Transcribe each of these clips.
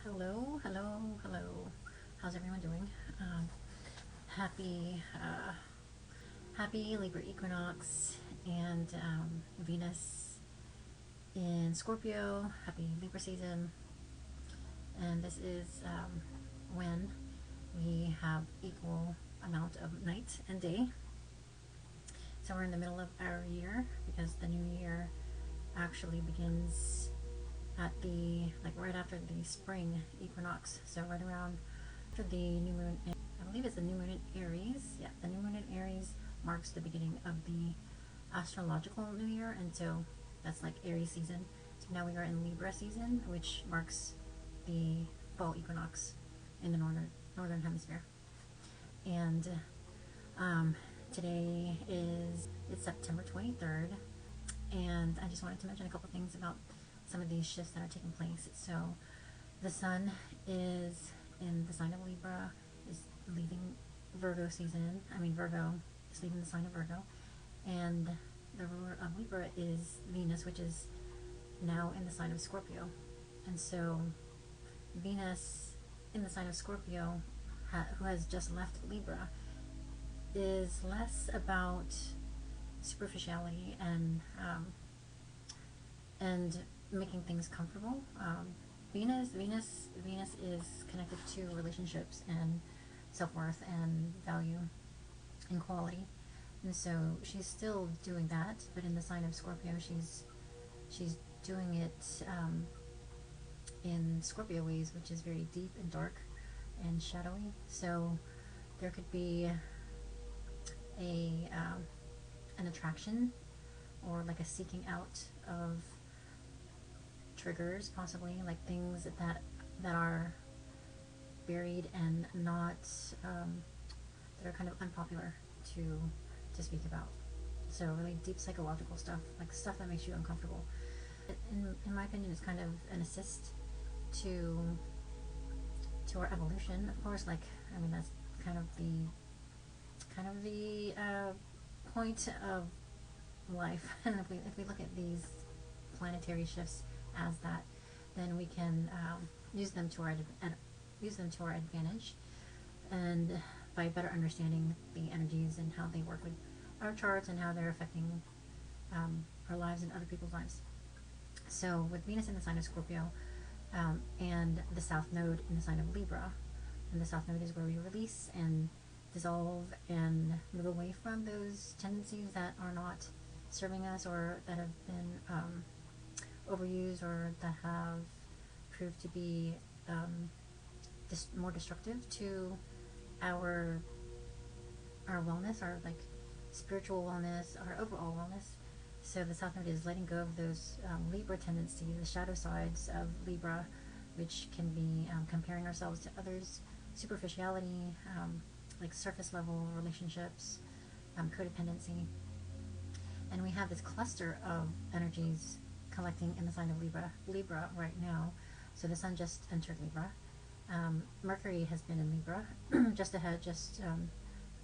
Hello, hello, hello. How's everyone doing? Happy, happy Libra Equinox and Venus in Scorpio. Happy Libra season. And this is when we have equal amount of night and day. So we're in the middle of our year because the new year actually begins at right after the spring equinox, so right around after the new moon I believe it's the new moon in Aries. Yeah, the new moon in Aries marks the beginning of the astrological new year, and so that's like Aries season. So now we are in Libra season, which marks the fall equinox in the northern hemisphere. And today it's September 23rd, and I just wanted to mention a couple things about some of these shifts that are taking place. So the sun is in the sign of Libra, is leaving Virgo season. Virgo is leaving the sign of Virgo, and the ruler of Libra is Venus, which is now in the sign of Scorpio. And so Venus in the sign of Scorpio, who has just left Libra, is less about superficiality and making things comfortable. Venus is connected to relationships and self-worth and value and quality, and so she's still doing that, but in the sign of Scorpio she's doing it in Scorpio ways, which is very deep and dark and shadowy. So there could be an attraction or like a seeking out of triggers, possibly like things that are buried and not that are kind of unpopular to speak about. So really deep psychological stuff, like stuff that makes you uncomfortable. In my opinion, it's kind of an assist to our evolution, of course. That's kind of the point of life. And if we look at these planetary shifts as that, then we can use them to our advantage, and by better understanding the energies and how they work with our charts and how they're affecting our lives and other people's lives. So with Venus in the sign of Scorpio and the South Node in the sign of Libra, and the South Node is where we release and dissolve and move away from those tendencies that are not serving us, or that have been overused, or that have proved to be more destructive to our wellness, our spiritual wellness, our overall wellness. So the South Node is letting go of those Libra tendencies, the shadow sides of Libra, which can be comparing ourselves to others, superficiality, like surface level relationships, codependency. And we have this cluster of energies collecting in the sign of Libra right now. So the sun just entered Libra. Mercury has been in Libra just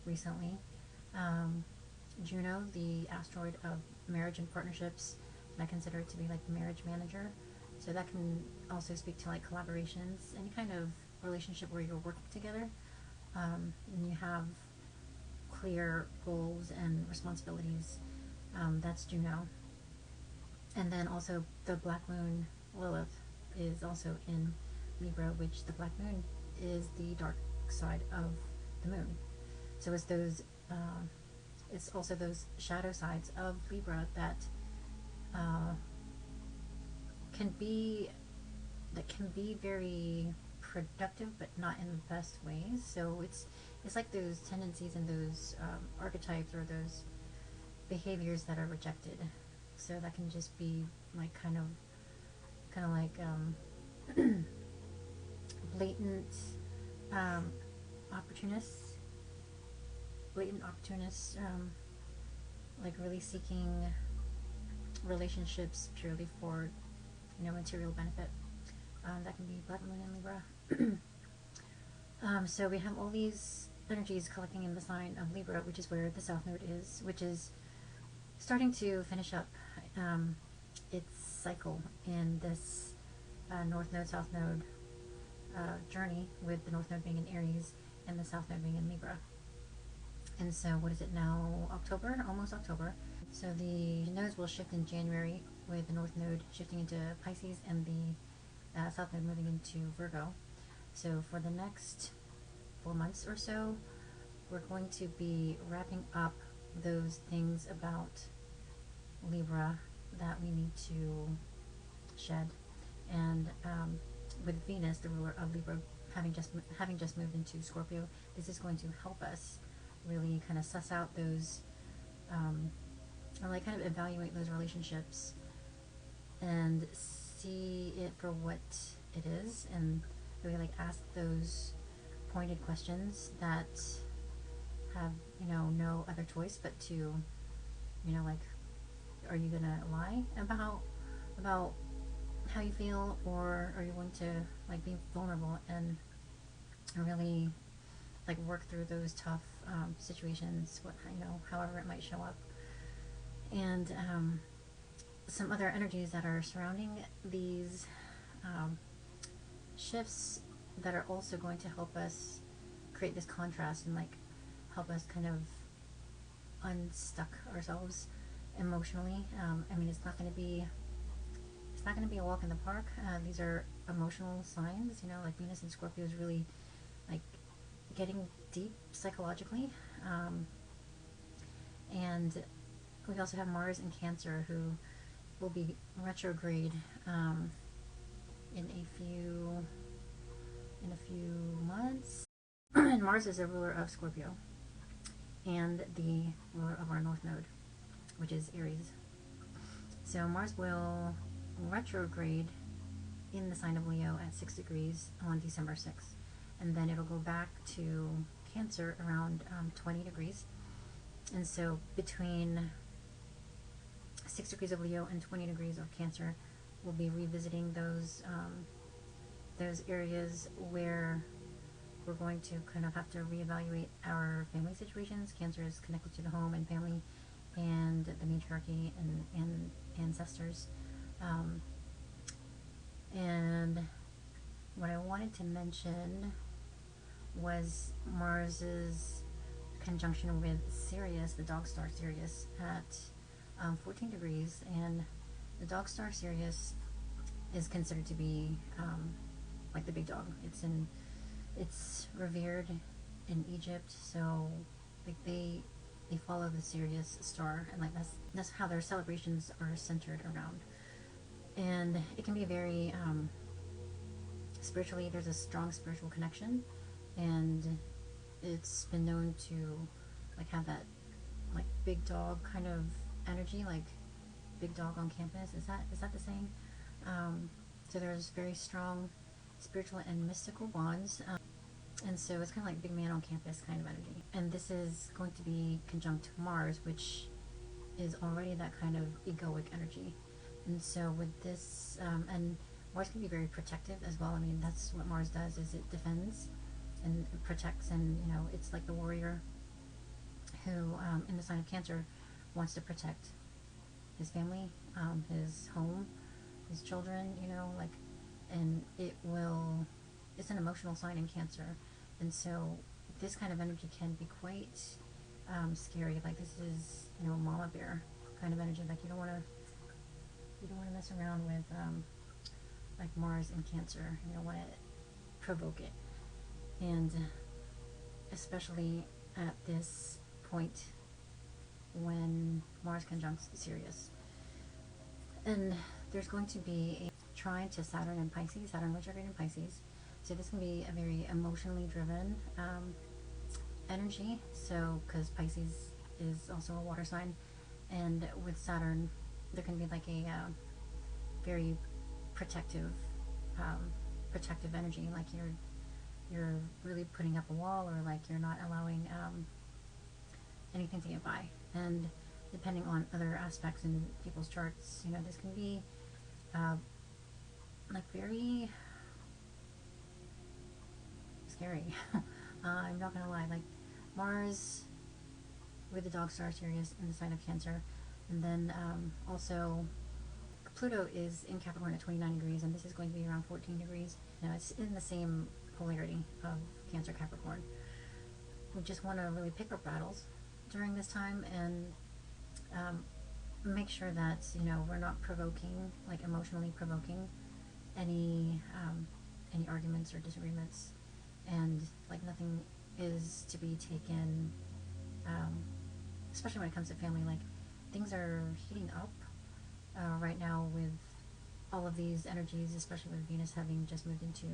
recently. Juno, the asteroid of marriage and partnerships, I consider it to be like the marriage manager. So that can also speak to like collaborations, any kind of relationship where you're working together, and you have clear goals and responsibilities. That's Juno. And then also the black moon, Lilith, is also in Libra, which the black moon is the dark side of the moon. So it's those it's also those shadow sides of Libra that can be very productive, but not in the best ways. So it's like those tendencies and those archetypes or those behaviors that are rejected. So that can just be like kind of like blatant opportunists, like really seeking relationships purely for material benefit. That can be black moon and Libra. So we have all these energies collecting in the sign of Libra, which is where the South Node is, which is starting to finish up its cycle in this North Node, South Node journey, with the North Node being in Aries and the South Node being in Libra. And so what is it now? October? Almost October. So the nodes will shift in January, with the North Node shifting into Pisces and the South Node moving into Virgo. So for the next 4 months or so, we're going to be wrapping up those things about Libra that we need to shed. And with Venus, the ruler of Libra, having just moved into Scorpio, this is going to help us really kind of suss out those, or like kind of evaluate those relationships and see it for what it is, and really like ask those pointed questions that have, you know, no other choice but to, you know, like, are you gonna lie about how you feel, or are you going to like be vulnerable and really like work through those tough situations, what, you know, however it might show up. And some other energies that are surrounding these shifts that are also going to help us create this contrast and like help us kind of unstuck ourselves emotionally. I mean, it's not going to be a walk in the park. These are emotional signs, you know, like Venus and Scorpio is really like getting deep psychologically. And we also have Mars in Cancer, who will be retrograde in a few months. And Mars is a ruler of Scorpio and the ruler of our North Node, which is Aries. So Mars will retrograde in the sign of Leo at 6 degrees on December 6th. And then it'll go back to Cancer around 20 degrees. And so between 6 degrees of Leo and 20 degrees of Cancer, we'll be revisiting those areas where we're going to kind of have to reevaluate our family situations. Cancer is connected to the home and family and the matriarchy and ancestors. And what I wanted to mention was Mars's conjunction with Sirius, the dog star Sirius, at 14 degrees. And the dog star Sirius is considered to be like the big dog. It's revered in Egypt, so like they follow the Sirius star, and like that's how their celebrations are centered around. And it can be very spiritually, there's a strong spiritual connection, and it's been known to like have that like big dog kind of energy, like big dog on campus. Is that the saying? So there's very strong spiritual and mystical bonds, and so it's kind of like big man on campus kind of energy. And this is going to be conjunct Mars, which is already that kind of egoic energy. And so with this, and Mars can be very protective as well. I mean, that's what Mars does, is it defends and it protects, and you know, it's like the warrior who in the sign of Cancer wants to protect his family, his home, his children, you know, like, and it's an emotional sign in Cancer. And so this kind of energy can be quite scary. Like, this is, you know, mama bear kind of energy. Like, you don't want to mess around with like Mars in Cancer. You don't want to provoke it, and especially at this point when Mars conjuncts Sirius. And there's going to be a trine to Saturn in Pisces, Saturn retrograde in Pisces. So this can be a very emotionally driven energy. So, because Pisces is also a water sign, and with Saturn, there can be like a very protective energy. Like you're really putting up a wall, or like you're not allowing anything to get by. And depending on other aspects in people's charts, you know, this can be like very scary. I'm not gonna lie. Like Mars with the dog star Sirius in the sign of Cancer, and then also Pluto is in Capricorn at 29 degrees, and this is going to be around 14 degrees you know, it's in the same polarity of Cancer Capricorn. We just want to really pick our battles during this time, and make sure that, you know, we're not provoking, like emotionally provoking any arguments or disagreements, and like nothing is to be taken, especially when it comes to family. Like, things are heating up right now with all of these energies, especially with Venus having just moved into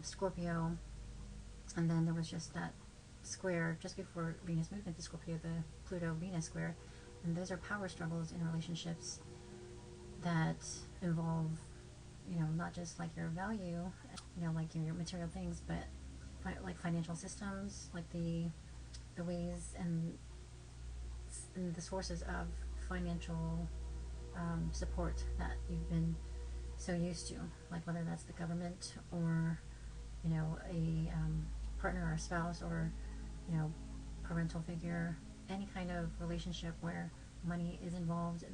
Scorpio, and then there was just that square just before Venus moved into Scorpio, the Pluto-Venus square, and those are power struggles in relationships that involve, you know, not just like your value, you know, like your material things, but like financial systems, like the ways and the sources of financial support that you've been so used to, like whether that's the government or, you know, a partner or a spouse, or, you know, parental figure, any kind of relationship where money is involved,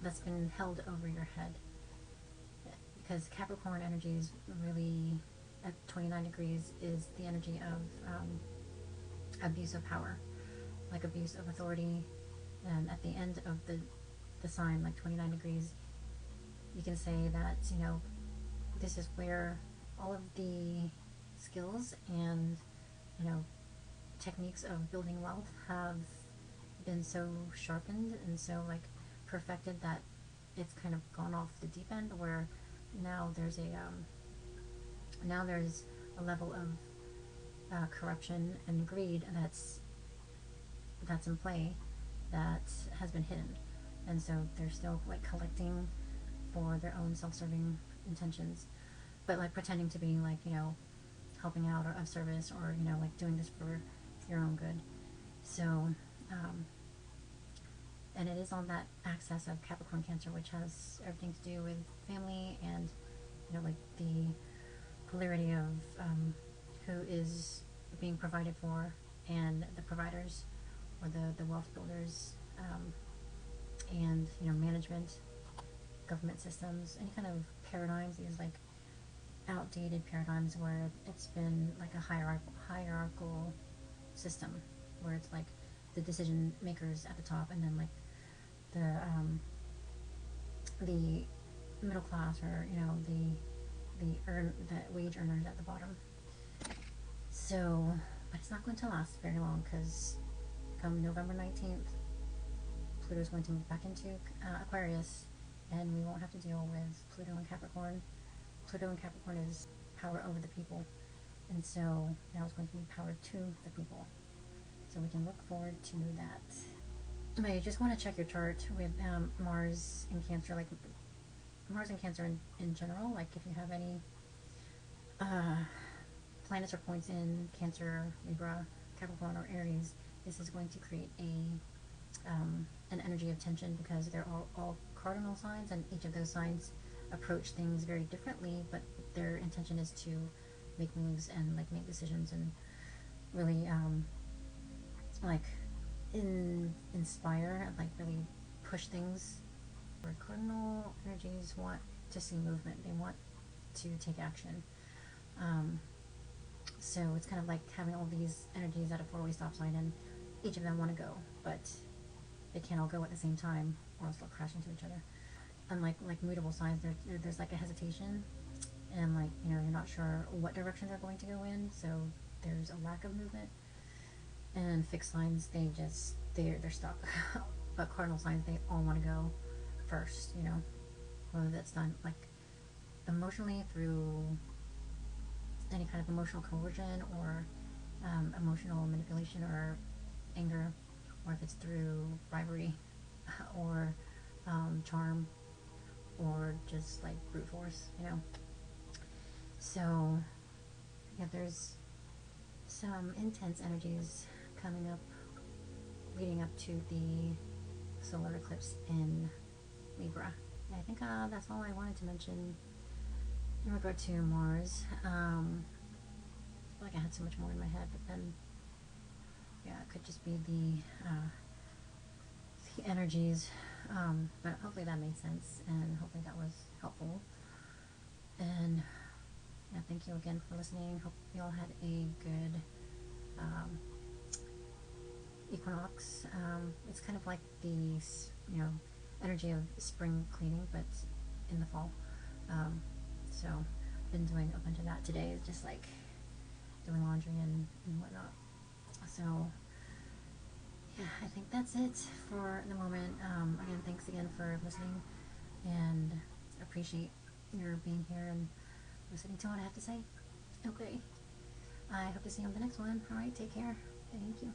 that's been held over your head. Because Capricorn energy is really, at 29 degrees, is the energy of abuse of power, like abuse of authority. And at the end of the sign, like 29 degrees, you can say that, you know, this is where all of the skills and, you know, techniques of building wealth have been so sharpened and so like perfected that it's kind of gone off the deep end, where now there's a level of corruption and greed that's in play, that has been hidden. And so they're still like collecting for their own self-serving intentions, but like pretending to be like, you know, helping out or of service, or, you know, like doing this for your own good. So and it is on that axis of Capricorn Cancer, which has everything to do with family and, you know, like the polarity of who is being provided for, and the providers, or the wealth builders, and, you know, management, government systems, any kind of paradigms, these like outdated paradigms where it's been like a hierarchical system, where it's like the decision makers at the top, and then like the middle class, or, you know, the wage earners at the bottom. So, but it's not going to last very long, because come November 19th, Pluto is going to move back into Aquarius, and we won't have to deal with Pluto and Capricorn. Pluto and Capricorn is power over the people, and so now it's going to be power to the people. So we can look forward to that. But you just want to check your chart with Mars in Cancer, like Mars and Cancer in general. Like if you have any planets or points in Cancer, Libra, Capricorn, or Aries, this is going to create an energy of tension, because they're all cardinal signs, and each of those signs approach things very differently, but their intention is to make moves and like make decisions, and really like inspire and like really push things. Where cardinal energies want to see movement, they want to take action. So it's kind of like having all these energies at a four-way stop sign, and each of them want to go, but they can't all go at the same time, or else they'll crash into each other. Unlike like mutable signs, there's like a hesitation, and like, you know, you're not sure what direction they're going to go in, so there's a lack of movement. And fixed signs, they're stuck. But cardinal signs, they all want to go first, you know, whether that's done like emotionally through any kind of emotional coercion, or emotional manipulation or anger, or if it's through bribery or charm, or just like brute force, you know. So yeah, there's some intense energies coming up, leading up to the solar eclipse in Libra. I think that's all I wanted to mention in regard to Mars. Like I had so much more in my head, but then yeah, it could just be the energies. But hopefully that made sense, and hopefully that was helpful. And thank you again for listening. Hope you all had a good equinox. It's kind of like the, you know, energy of spring cleaning, but in the fall. So been doing a bunch of that today, just like doing laundry and whatnot. So yeah, I think that's it for the moment. Again, thanks again for listening, and appreciate your being here and listening to what I have to say. Okay, I hope to see you on the next one. All right, take care. Thank you.